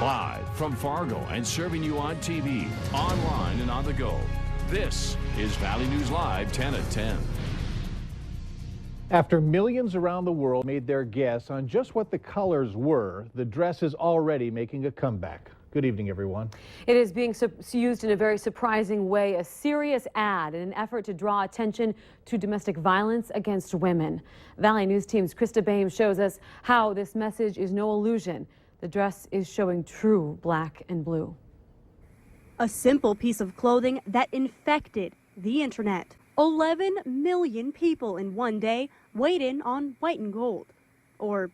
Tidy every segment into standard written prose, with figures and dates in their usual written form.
Live from Fargo and serving you on TV, online, and on the go. This is Valley News Live 10 at 10. After millions around the world made their guess on just what the colors were, the dress is already making a comeback. Good evening, everyone. It is being used in a very surprising way, a serious ad in an effort to draw attention to domestic violence against women. Valley News Team's Krista Bain shows us how this message is no illusion. The dress is showing true black and blue. A simple piece of clothing that infected the internet. 11 million people in one day weighed in on white and gold, or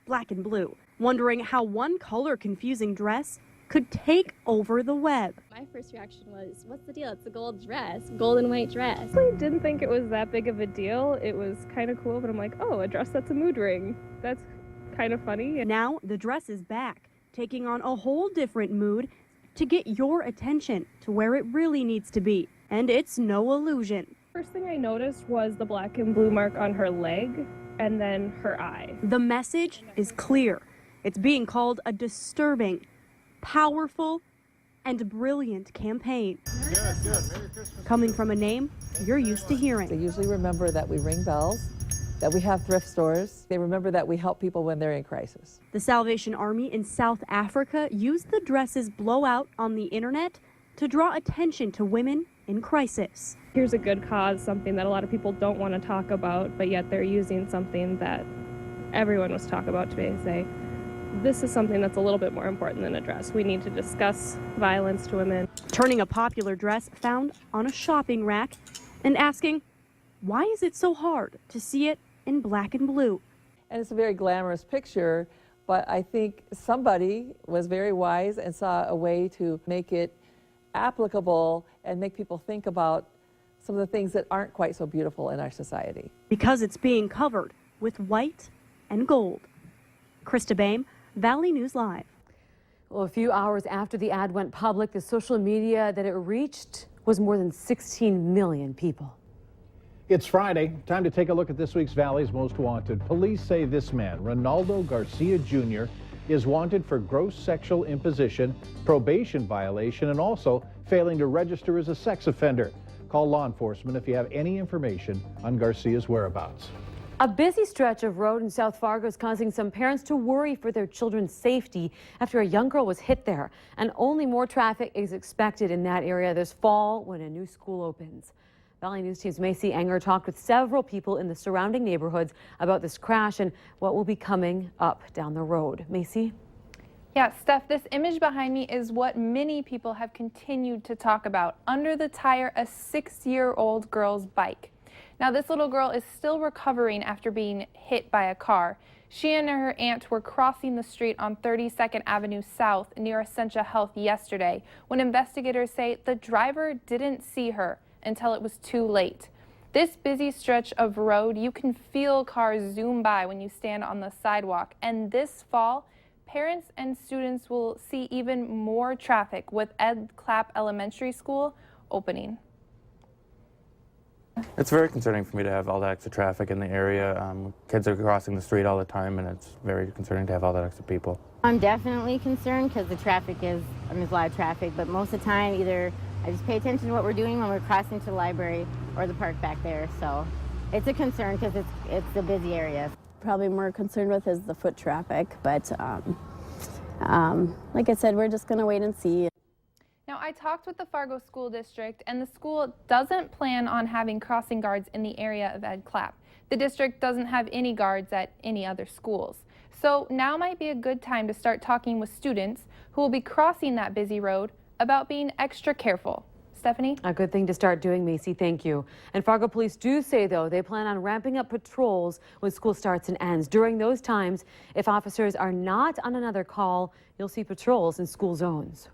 black and blue, wondering how one color confusing dress could take over the web. My first reaction was, what's the deal? It's a gold dress, gold and white dress. I didn't think it was that big of a deal. It was kind of cool, but I'm like, oh, a dress that's a mood ring. That's kind of funny. Now the dress is back, taking on a whole different mood to get your attention to where it really needs to be. And it's no illusion. First thing I noticed was the black and blue mark on her leg and then her eye. The message is clear. It's being called a disturbing, powerful, and brilliant campaign. Coming from a name you're used to hearing. They usually remember that we ring bells, that we have thrift stores. They remember that we help people when they're in crisis. The Salvation Army in South Africa used the dress's blowout on the internet to draw attention to women in crisis. Here's a good cause, something that a lot of people don't want to talk about, but yet they're using something that everyone was talking about today to say, this is something that's a little bit more important than a dress. We need to discuss violence to women. Turning a popular dress found on a shopping rack and asking, why is it so hard to see it in black and blue? And it's a very glamorous picture, but I think somebody was very wise and saw a way to make it applicable and make people think about some of the things that aren't quite so beautiful in our society. Because it's being covered with white and gold. Krista Bain, Valley News Live. Well, a few hours after the ad went public, the social media that it reached was more than 16 million people. It's Friday. Time to take a look at this week's Valley's Most Wanted. Police say this man, Ronaldo Garcia Jr., is wanted for gross sexual imposition, probation violation, and also failing to register as a sex offender. Call law enforcement if you have any information on Garcia's whereabouts. A busy stretch of road in South Fargo is causing some parents to worry for their children's safety after a young girl was hit there. And only more traffic is expected in that area this fall when a new school opens. Valley News Team's Macy Enger talked with several people in the surrounding neighborhoods about this crash and what will be coming up down the road. Macy? Yeah, Steph, this image behind me is what many people have continued to talk about. Under the tire, a 6-year-old girl's bike. Now, this little girl is still recovering after being hit by a car. She and her aunt were crossing the street on 32nd Avenue South near Essentia Health yesterday when investigators say the driver didn't see her until it was too late. This busy stretch of road, you can feel cars zoom by when you stand on the sidewalk. And this fall, parents and students will see even more traffic with Ed Clapp Elementary School opening. It's very concerning for me to have all that extra traffic in the area. Kids are crossing the street all the time, and it's very concerning to have all that extra people. I'm definitely concerned because the traffic is, there's a lot of traffic, but most of the time either I just pay attention to what we're doing when we're crossing to the library or the park back there. So it's a concern because it's a busy area. Probably more concerned with is the foot traffic, but like I said, we're just going to wait and see. Now, I talked with the Fargo School District, and the school doesn't plan on having crossing guards in the area of Ed Clapp. The district doesn't have any guards at any other schools. So now might be a good time to start talking with students who will be crossing that busy road about being extra careful. Stephanie? A good thing to start doing, Macy. Thank you. And Fargo police do say, though, they plan on ramping up patrols when school starts and ends. During those times, if officers are not on another call, you'll see patrols in school zones.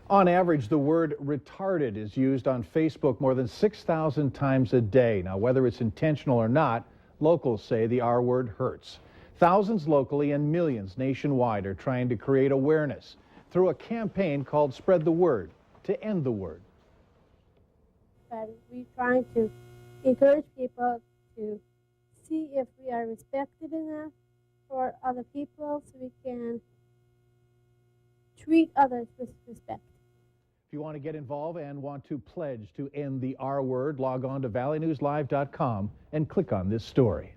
On average, the word retarded is used on Facebook more than 6,000 times a day. Now, whether it's intentional or not, locals say the R word hurts. Thousands locally and millions nationwide are trying to create awareness through a campaign called Spread the Word to End the Word. But we're trying to encourage people to see if we are respected enough for other people so we can treat others with respect. If you want to get involved and want to pledge to end the R word, log on to valleynewslive.com and click on this story.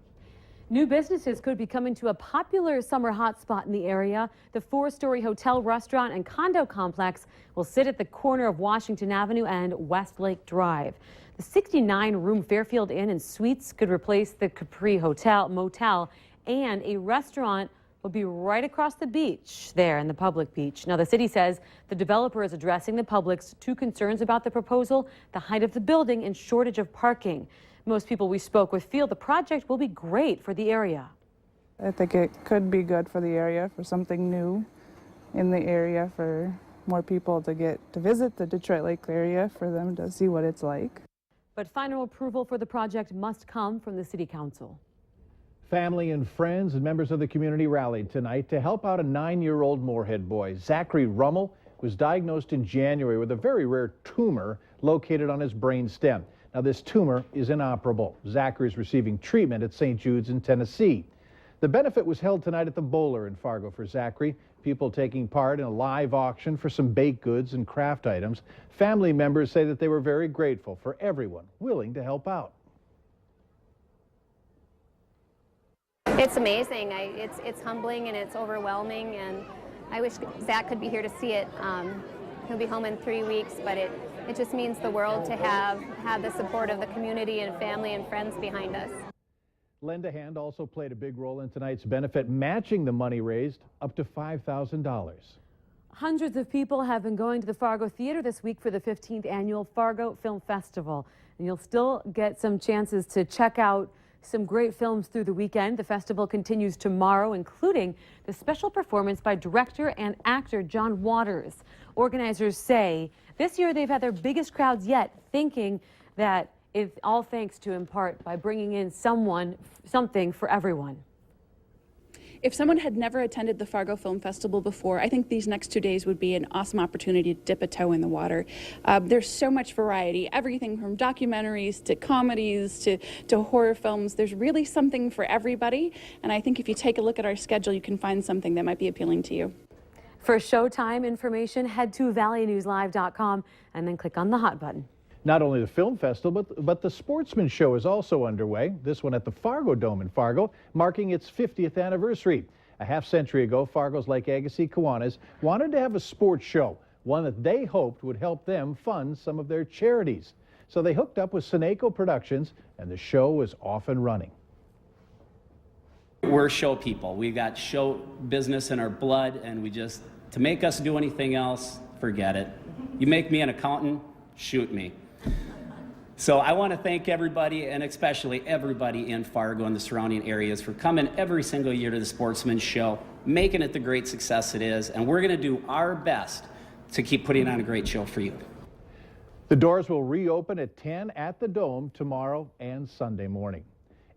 New businesses could be coming to a popular summer hotspot in the area. The 4-story hotel, restaurant, and condo complex will sit at the corner of Washington Avenue and Westlake Drive. The 69-room Fairfield Inn and Suites could replace the Capri Motel, and a restaurant will be right across the beach there in the public beach. Now, the city says the developer is addressing the public's two concerns about the proposal: the height of the building and shortage of parking. Most people we spoke with feel the project will be great for the area. I think it could be good for the area, for something new in the area, for more people to get to visit the Detroit Lake area, for them to see what it's like. But final approval for the project must come from the City Council. Family and friends and members of the community rallied tonight to help out a 9-year-old Moorhead boy. Zachary Rummel was diagnosed in January with a very rare tumor located on his brain stem. Now, this tumor is inoperable. Zachary is receiving treatment at St. Jude's in Tennessee. The benefit was held tonight at the Bowler in Fargo for Zachary. People taking part in a live auction for some baked goods and craft items. Family members say that they were very grateful for everyone willing to help out. It's amazing. It's humbling and it's overwhelming, and I wish Zach could be here to see it. He'll be home in 3 weeks, but it just means the world to have had the support of the community and family and friends behind us. Lend a Hand also played a big role in tonight's benefit, matching the money raised up to $5,000. Hundreds of people have been going to the Fargo Theater this week for the 15th annual Fargo Film Festival. And you'll still get some chances to check out some great films through the weekend. The festival continues tomorrow, including the special performance by director and actor John Waters. Organizers say this year they've had their biggest crowds yet, thinking that it's all thanks to, in part, by bringing in something for everyone. If someone had never attended the Fargo Film Festival before, I think these next 2 days would be an awesome opportunity to dip a toe in the water. There's so much variety, everything from documentaries to comedies to horror films. There's really something for everybody, and I think if you take a look at our schedule, you can find something that might be appealing to you. For showtime information, head to valleynewslive.com and then click on the hot button. Not only the film festival, but the Sportsman show is also underway. This one at the Fargo Dome in Fargo, marking its 50th anniversary. A half-century ago, Fargo's Lake Agassiz Kiwanis wanted to have a sports show, one that they hoped would help them fund some of their charities. So they hooked up with Seneco Productions, and the show was off and running. We're show people. We've got show business in our blood, and to make us do anything else, forget it. You make me an accountant, shoot me. So I want to thank everybody, and especially everybody in Fargo and the surrounding areas, for coming every single year to the Sportsman show, making it the great success it is, and we're going to do our best to keep putting on a great show for you. The doors will reopen at 10 at the Dome tomorrow and Sunday morning.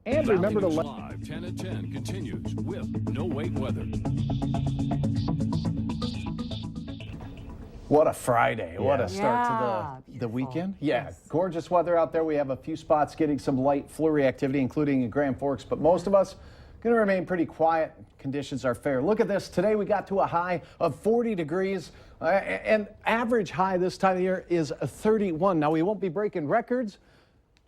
And remember to Live 10 at 10 continues with no wait weather. What a Friday. Yeah. What a start to the weekend. Yeah, gorgeous weather out there. We have a few spots getting some light flurry activity, including in Grand Forks, but most of us going to remain pretty quiet. Conditions are fair. Look at this. Today we got to a high of 40 degrees, and average high this time of year is 31. Now, we won't be breaking records.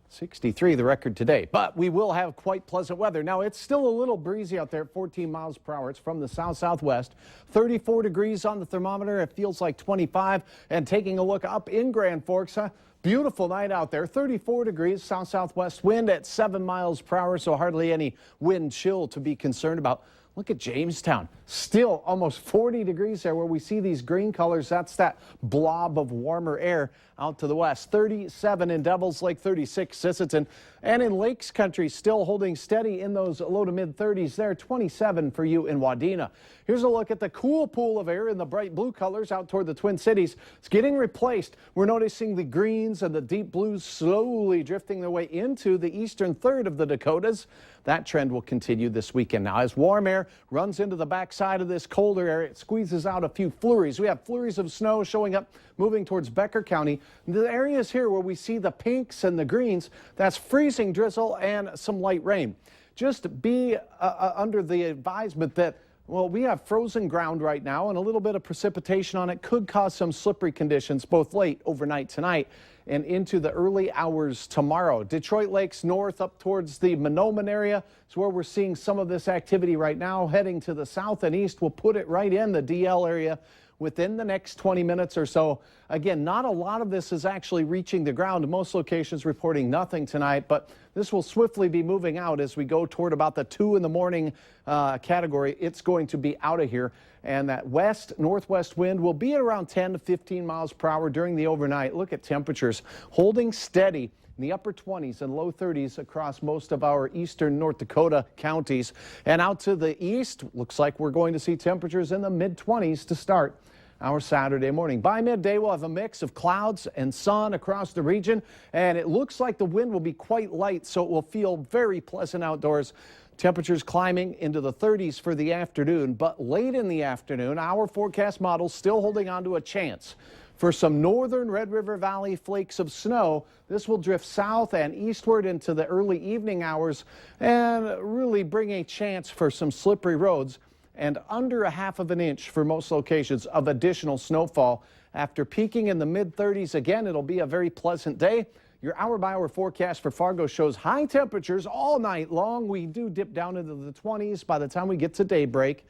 63 the record today, but we will have quite pleasant weather. Now, it's still a little breezy out there at 14 miles per hour. It's from the south-southwest. 34 degrees on the thermometer. It feels like 25. And taking a look up in Grand Forks, beautiful night out there. 34 degrees, south-southwest wind at 7 miles per hour, so hardly any wind chill to be concerned about. Look at Jamestown, still almost 40 degrees there where we see these green colors. That's that blob of warmer air out to the west. 37 in Devils Lake, 36 Sisseton. And in Lakes Country, still holding steady in those low to mid 30s there. 27 for you in Wadena. Here's a look at the cool pool of air in the bright blue colors out toward the Twin Cities. It's getting replaced. We're noticing the greens and the deep blues slowly drifting their way into the eastern third of the Dakotas. That trend will continue this weekend. Now, as warm air runs into the backside of this colder air, it squeezes out a few flurries. We have flurries of snow showing up, moving towards Becker County. The areas here where we see the pinks and the greens, that's freezing drizzle and some light rain. Just be under the advisement that Well, we have frozen ground right now, and a little bit of precipitation on it could cause some slippery conditions both late overnight tonight and into the early hours tomorrow. Detroit Lakes north up towards the Monoman area is where we're seeing some of this activity right now. Heading to the south and east, we'll put it right in the DL area within the next 20 minutes or so. Again, not a lot of this is actually reaching the ground. Most locations reporting nothing tonight, but this will swiftly be moving out as we go toward about the 2 in the morning category. It's going to be out of here, and that west-northwest wind will be at around 10 to 15 miles per hour during the overnight. Look at temperatures holding steady in the upper 20s and low 30s across most of our eastern North Dakota counties. And out to the east, looks like we're going to see temperatures in the mid-20s to start our Saturday morning. By midday, we'll have a mix of clouds and sun across the region, and it looks like the wind will be quite light, so it will feel very pleasant outdoors. Temperatures climbing into the 30s for the afternoon, but late in the afternoon, our forecast model still holding on to a chance for some northern Red River Valley flakes of snow. This will drift south and eastward into the early evening hours and really bring a chance for some slippery roads and under a half of an inch for most locations of additional snowfall. After peaking in the mid-30s again, it'll be a very pleasant day. Your hour-by-hour forecast for Fargo shows high temperatures all night long. We do dip down into the 20s by the time we get to daybreak.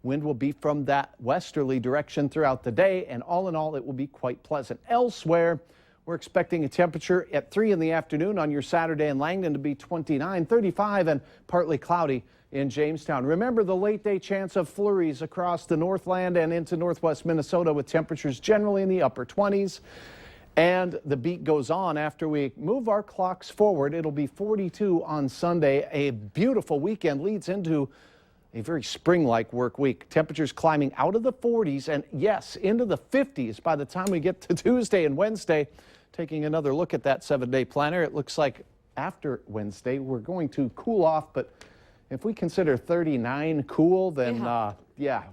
Wind will be from that westerly direction throughout the day, and all in all, it will be quite pleasant. Elsewhere, we're expecting a temperature at 3 in the afternoon on your Saturday in Langdon to be 29, 35, and partly cloudy in Jamestown. Remember the late day chance of flurries across the Northland and into northwest Minnesota with temperatures generally in the upper 20s. And the beat goes on after we move our clocks forward. It'll be 42 on Sunday. A beautiful weekend leads into a very spring-like work week. Temperatures climbing out of the 40s and, yes, into the 50s by the time we get to Tuesday and Wednesday. Taking another look at that 7-day planner, it looks like after Wednesday we're going to cool off, but if we consider 39 cool, then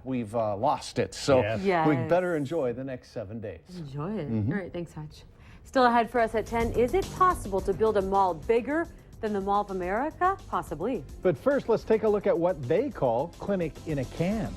we've lost it. So we better enjoy the next 7 days. Enjoy it. All right, thanks, Hutch. Still ahead for us at 10, is it possible to build a mall bigger than the Mall of America? Possibly. But first, let's take a look at what they call Clinic in a Can.